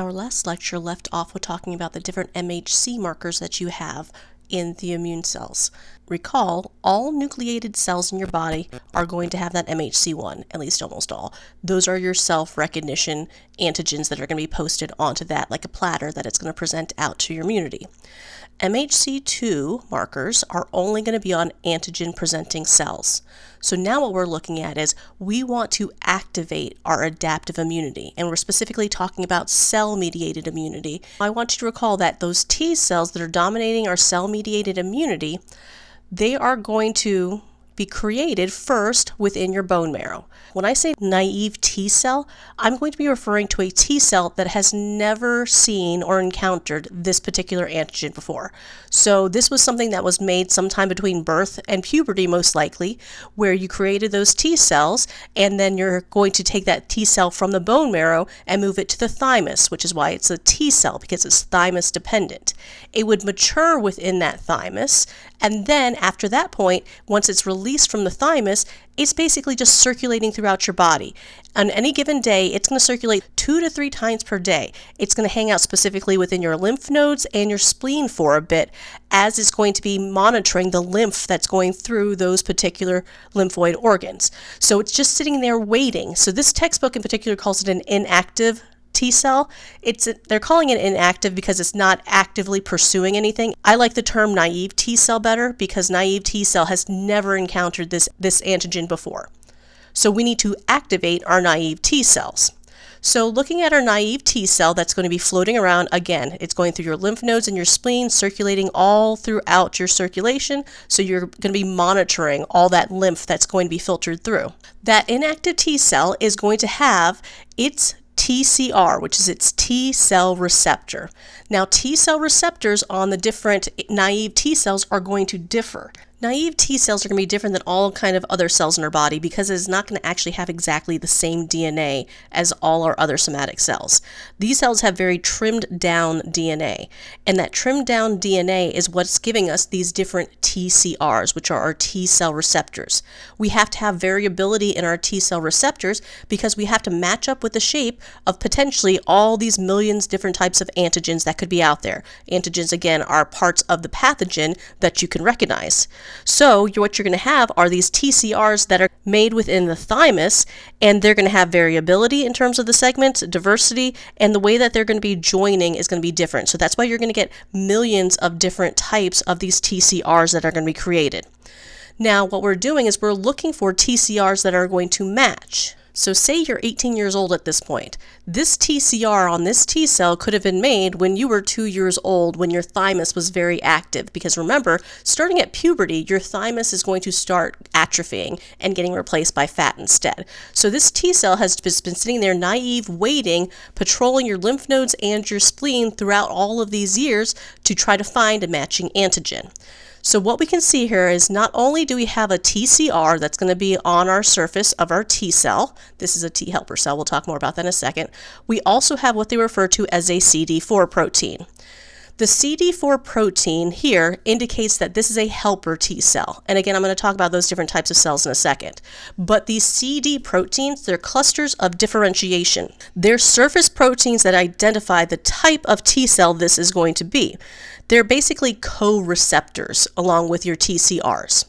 Our last lecture left off with talking about the different MHC markers that you have in the immune cells. Recall, all nucleated cells in your body are going to have that MHC1, at least almost all. Those are your self-recognition antigens that are going to be posted onto that like a platter that it's going to present out to your immunity. MHC2 markers are only going to be on antigen-presenting cells. So now what we're looking at is we want to activate our adaptive immunity, and we're specifically talking about cell-mediated immunity. I want you to recall that those T cells that are dominating our cell-mediated immunity, they are going to be created first within your bone marrow. When I say naive T cell, I'm going to be referring to a T cell that has never seen or encountered this particular antigen before. So this was something that was made sometime between birth and puberty, most likely, where you created those T cells, and then you're going to take that T cell from the bone marrow and move it to the thymus, which is why it's a T cell, because it's thymus dependent. It would mature within that thymus, and then after that point, once it's released from the thymus, it's basically just circulating throughout your body. On any given day, it's going to circulate 2 to 3 times per day. It's going to hang out specifically within your lymph nodes and your spleen for a bit, as it's going to be monitoring the lymph that's going through those particular lymphoid organs. So it's just sitting there waiting. So this textbook in particular calls it an inactive T cell. They're calling it inactive because it's not actively pursuing anything. I like the term naive T cell better because naive T cell has never encountered this antigen before. So we need to activate our naive T cells. So looking at our naive T cell that's going to be floating around, again, it's going through your lymph nodes and your spleen, circulating all throughout your circulation. So you're going to be monitoring all that lymph that's going to be filtered through. That inactive T cell is going to have its TCR, which is its T cell receptor. Now, T cell receptors on the different naive T cells are going to differ. Naive T cells are going to be different than all kind of other cells in our body because it's not going to actually have exactly the same DNA as all our other somatic cells. These cells have very trimmed down DNA, and that trimmed down DNA is what's giving us these different TCRs, which are our T cell receptors. We have to have variability in our T cell receptors because we have to match up with the shape of potentially all these millions different types of antigens that could be out there. Antigens, again, are parts of the pathogen that you can recognize. So what you're going to have are these TCRs that are made within the thymus, and they're going to have variability in terms of the segments, diversity, and the way that they're going to be joining is going to be different. So that's why you're going to get millions of different types of these TCRs that are going to be created. Now, what we're doing is we're looking for TCRs that are going to match. So say you're 18 years old at this point. This TCR on this T cell could have been made when you were 2 years old, when your thymus was very active. Because remember, starting at puberty, your thymus is going to start atrophying and getting replaced by fat instead. So this T cell has been sitting there naive, waiting, patrolling your lymph nodes and your spleen throughout all of these years to try to find a matching antigen. So what we can see here is not only do we have a TCR that's going to be on our surface of our T cell, this is a T helper cell, we'll talk more about that in a second, we also have what they refer to as a CD4 protein. The CD4 protein here indicates that this is a helper T cell. And again, I'm going to talk about those different types of cells in a second. But these CD proteins, they're clusters of differentiation. They're surface proteins that identify the type of T cell this is going to be. They're basically co-receptors along with your TCRs.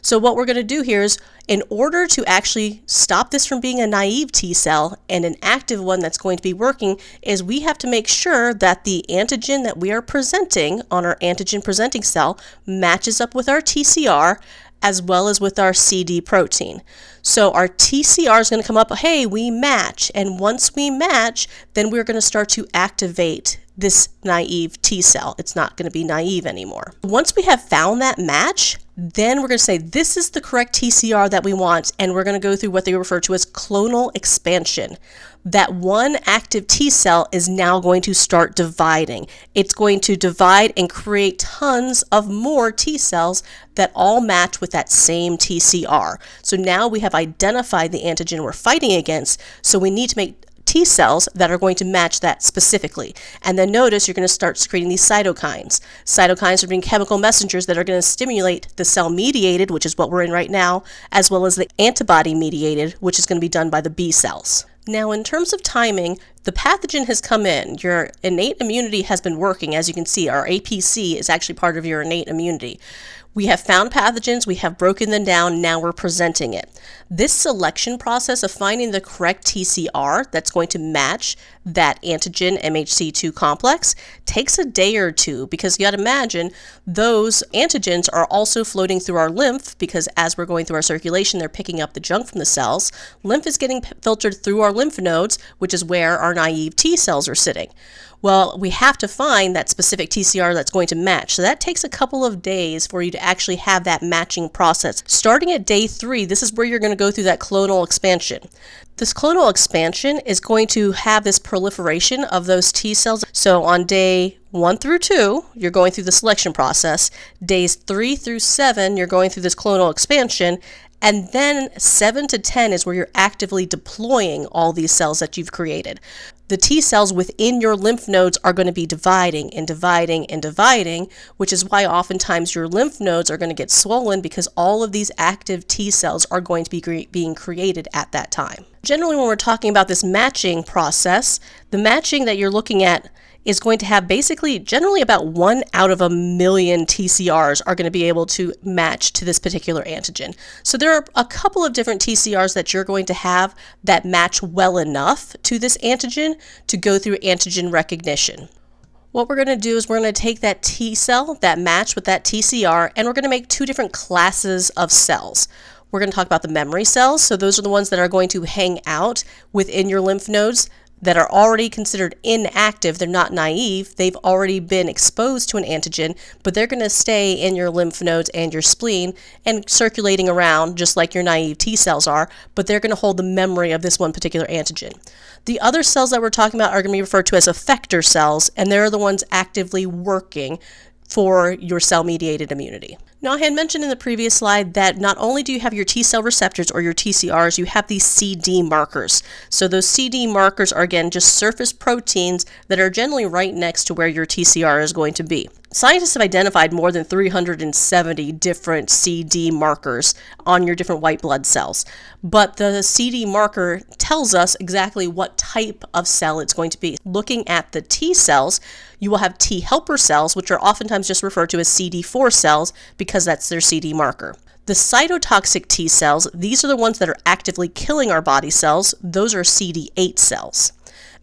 So what we're going to do here is, in order to actually stop this from being a naive T cell and an active one that's going to be working, is we have to make sure that the antigen that we are presenting on our antigen presenting cell matches up with our TCR as well as with our CD protein. So our TCR is going to come up, hey, we match. And once we match, then we're going to start to activate this naive T cell. It's not going to be naive anymore. Once we have found that match, then we're going to say this is the correct TCR that we want, and we're going to go through what they refer to as clonal expansion. That one active T cell is now going to start dividing. It's going to divide and create tons of more T cells that all match with that same TCR. So now we have identified the antigen we're fighting against, so we need to make T cells that are going to match that specifically. And then notice you're going to start secreting these cytokines. Cytokines are being chemical messengers that are going to stimulate the cell-mediated, which is what we're in right now, as well as the antibody-mediated, which is going to be done by the B cells. Now, in terms of timing, the pathogen has come in. Your innate immunity has been working. As you can see, our APC is actually part of your innate immunity. We have found pathogens, we have broken them down, now we're presenting it. This selection process of finding the correct TCR that's going to match that antigen MHC2 complex takes a day or two, because you got to imagine those antigens are also floating through our lymph, because as we're going through our circulation, they're picking up the junk from the cells. Lymph is getting filtered through our lymph nodes, which is where our naive T cells are sitting. Well, we have to find that specific TCR that's going to match. So that takes a couple of days for you to actually have that matching process. Starting at day 3, this is where you're going to go through that clonal expansion. This clonal expansion is going to have this proliferation of those T cells. So on day 1 through 2, you're going through the selection process. Days 3 through 7, you're going through this clonal expansion. And then 7 to 10 is where you're actively deploying all these cells that you've created. The T cells within your lymph nodes are going to be dividing and dividing and dividing, which is why oftentimes your lymph nodes are going to get swollen, because all of these active T cells are going to be being created at that time. Generally, when we're talking about this matching process, the matching that you're looking at is going to have basically generally about 1 out of 1,000,000 TCRs are going to be able to match to this particular antigen. So there are a couple of different TCRs that you're going to have that match well enough to this antigen to go through antigen recognition. What we're going to do is we're going to take that T cell, that match with that TCR, and we're going to make 2 different classes of cells. We're going to talk about the memory cells. So those are the ones that are going to hang out within your lymph nodes, that are already considered inactive. They're not naive. They've already been exposed to an antigen, but they're going to stay in your lymph nodes and your spleen and circulating around just like your naive T cells are, but they're going to hold the memory of this one particular antigen. The other cells that we're talking about are going to be referred to as effector cells, and they're the ones actively working for your cell-mediated immunity. Now, I had mentioned in the previous slide that not only do you have your T cell receptors or your TCRs, you have these CD markers. So those CD markers are, again, just surface proteins that are generally right next to where your TCR is going to be. Scientists have identified more than 370 different CD markers on your different white blood cells. But the CD marker tells us exactly what type of cell it's going to be. Looking at the T cells, you will have T helper cells, which are oftentimes just referred to as CD4 cells because that's their CD marker. The cytotoxic T cells, these are the ones that are actively killing our body cells. Those are CD8 cells.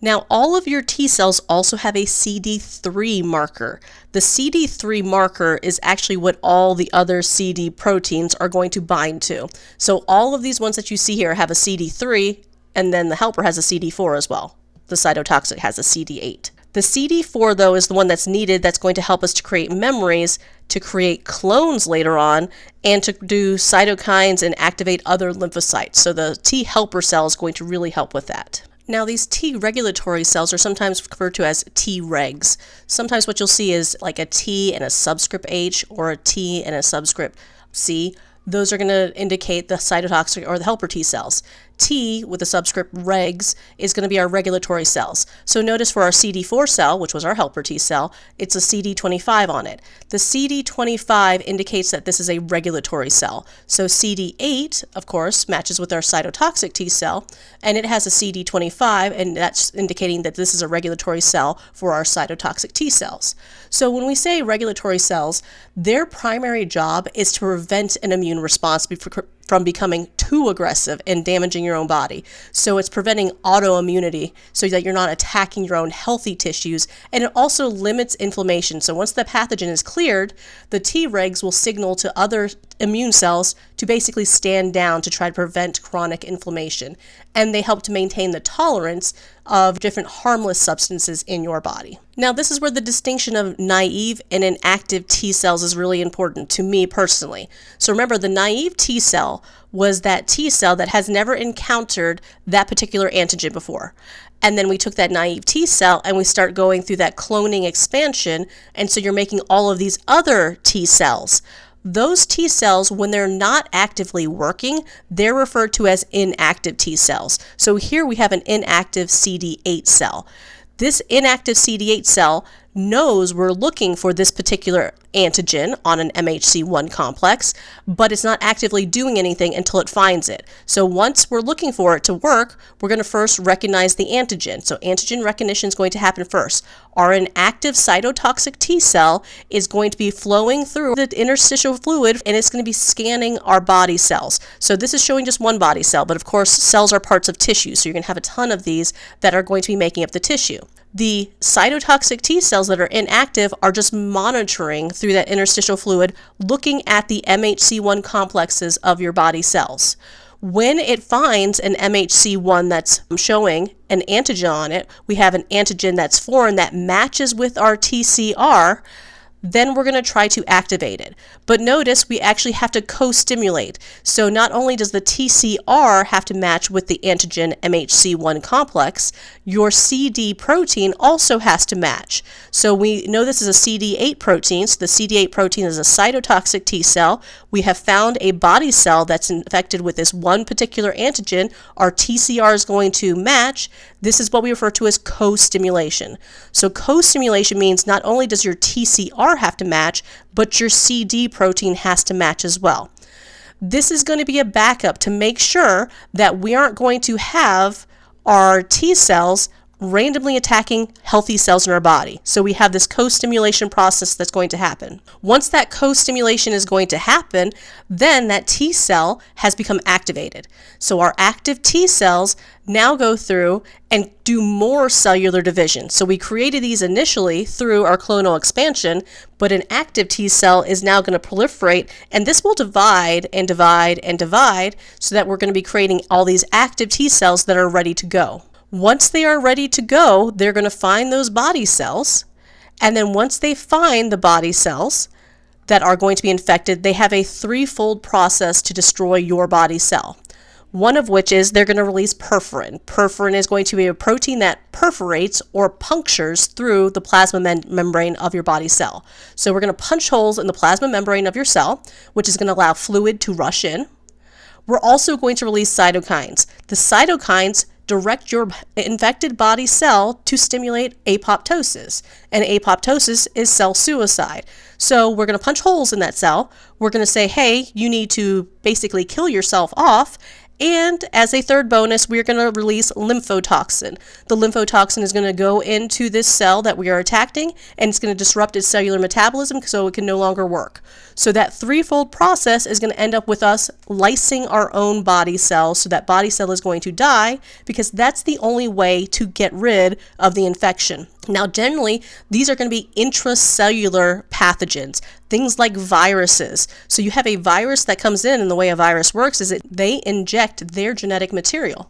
Now, all of your T cells also have a CD3 marker. The CD3 marker is actually what all the other CD proteins are going to bind to. So all of these ones that you see here have a CD3, and then the helper has a CD4 as well. The cytotoxic has a CD8. The CD4, though, is the one that's needed, that's going to help us to create memories, to create clones later on, and to do cytokines and activate other lymphocytes. So the T helper cell is going to really help with that. Now, these T regulatory cells are sometimes referred to as T-regs. Sometimes what you'll see is like a T and a subscript H or a T and a subscript C. Those are going to indicate the cytotoxic or the helper T cells. T with the subscript regs is going to be our regulatory cells. So notice for our CD4 cell, which was our helper T cell, it's a CD25 on it. The CD25 indicates that this is a regulatory cell. So CD8, of course, matches with our cytotoxic T cell, and it has a CD25, and that's indicating that this is a regulatory cell for our cytotoxic T cells. So when we say regulatory cells, their primary job is to prevent an immune response from becoming too aggressive and damaging your own body. So it's preventing autoimmunity so that you're not attacking your own healthy tissues, and it also limits inflammation. So once the pathogen is cleared, the Tregs will signal to other immune cells to basically stand down to try to prevent chronic inflammation, and they help to maintain the tolerance of different harmless substances in your body. Now, this is where the distinction of naive and inactive T cells is really important to me personally. So remember, the naive T cell was that T cell that has never encountered that particular antigen before. And then we took that naive T cell and we start going through that cloning expansion, and so you're making all of these other T cells. Those T cells, when they're not actively working, they're referred to as inactive T cells. So here we have an inactive CD8 cell. This inactive CD8 cell knows we're looking for this particular antigen on an MHC1 complex, but it's not actively doing anything until it finds it. So once we're looking for it to work, we're going to first recognize the antigen. So antigen recognition is going to happen first. Our inactive cytotoxic T cell is going to be flowing through the interstitial fluid, and it's going to be scanning our body cells. So this is showing just one body cell, but of course cells are parts of tissue, so you're going to have a ton of these that are going to be making up the tissue. The cytotoxic T cells that are inactive are just monitoring through that interstitial fluid, looking at the MHC1 complexes of your body cells. When it finds an MHC1 that's showing an antigen on it, we have an antigen that's foreign that matches with our TCR, then we're going to try to activate it. But notice we actually have to co-stimulate. So not only does the TCR have to match with the antigen MHC1 complex, your CD protein also has to match. So we know this is a CD8 protein. So the CD8 protein is a cytotoxic T cell. We have found a body cell that's infected with this one particular antigen. Our TCR is going to match. This is what we refer to as co-stimulation. So co-stimulation means not only does your TCR have to match, but your CD protein has to match as well. This is going to be a backup to make sure that we aren't going to have our T cells randomly attacking healthy cells in our body. So we have this co-stimulation process that's going to happen. Once that co-stimulation is going to happen, then that T cell has become activated. So our active T cells now go through and do more cellular division. So we created these initially through our clonal expansion, but an active T cell is now going to proliferate, and this will divide and divide and divide so that we're going to be creating all these active T cells that are ready to go. Once they are ready to go, they're going to find those body cells, and then once they find the body cells that are going to be infected, they have a threefold process to destroy your body cell. One of which is they're going to release perforin. Perforin is going to be a protein that perforates or punctures through the plasma membrane of your body cell. So we're going to punch holes in the plasma membrane of your cell, which is going to allow fluid to rush in. We're also going to release cytokines. The cytokines direct your infected body cell to stimulate apoptosis. And apoptosis is cell suicide. So we're going to punch holes in that cell. We're going to say, hey, you need to basically kill yourself off. And as a third bonus, we're going to release lymphotoxin. The lymphotoxin is going to go into this cell that we are attacking, and it's going to disrupt its cellular metabolism so it can no longer work. So that threefold process is going to end up with us lysing our own body cells, so that body cell is going to die, because that's the only way to get rid of the infection. Now, generally, these are going to be intracellular pathogens, things like viruses. So you have a virus that comes in, and the way a virus works is that they inject their genetic material.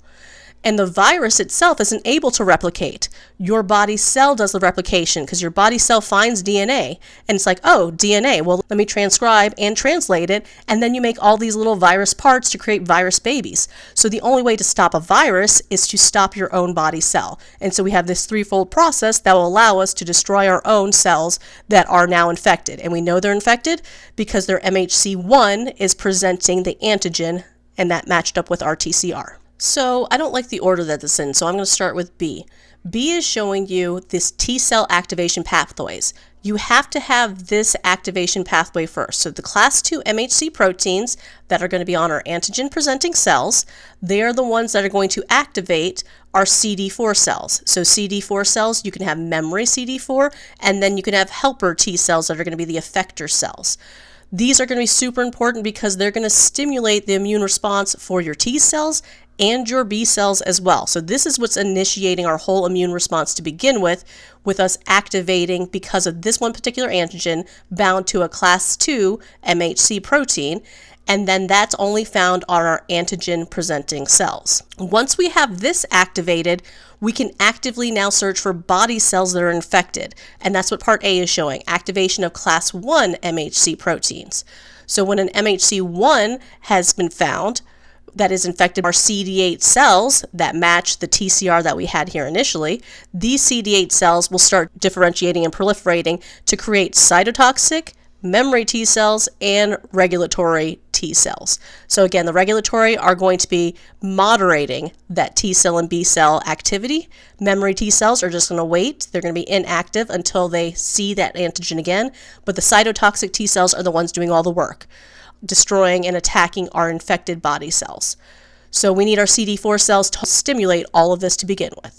And the virus itself isn't able to replicate. Your body cell does the replication because your body cell finds DNA. And it's like, oh, DNA, well, let me transcribe and translate it. And then you make all these little virus parts to create virus babies. So the only way to stop a virus is to stop your own body cell. And so we have this threefold process that will allow us to destroy our own cells that are now infected. And we know they're infected because their MHC1 is presenting the antigen, and that matched up with our TCR. So I don't like the order that this is in, so I'm going to start with B. B is showing you this T cell activation pathways. You have to have this activation pathway first. So the class 2 MHC proteins that are going to be on our antigen presenting cells, they are the ones that are going to activate our CD4 cells. So CD4 cells, you can have memory CD4, and then you can have helper T cells that are going to be the effector cells. These are going to be super important because they're going to stimulate the immune response for your T cells and your B cells as well. So this is what's initiating our whole immune response to begin with us activating because of this one particular antigen bound to a class 2 MHC protein. And then that's only found on our antigen presenting cells. Once we have this activated, we can actively now search for body cells that are infected. And that's what part A is showing, activation of class 1 MHC proteins. So when an MHC1 has been found that is infected our CD8 cells that match the TCR that we had here initially, these CD8 cells will start differentiating and proliferating to create cytotoxic, memory T cells, and regulatory T T cells. So again, the regulatory are going to be moderating that T cell and B cell activity. Memory T cells are just going to wait. They're going to be inactive until they see that antigen again. But the cytotoxic T cells are the ones doing all the work, destroying and attacking our infected body cells. So we need our CD4 cells to stimulate all of this to begin with.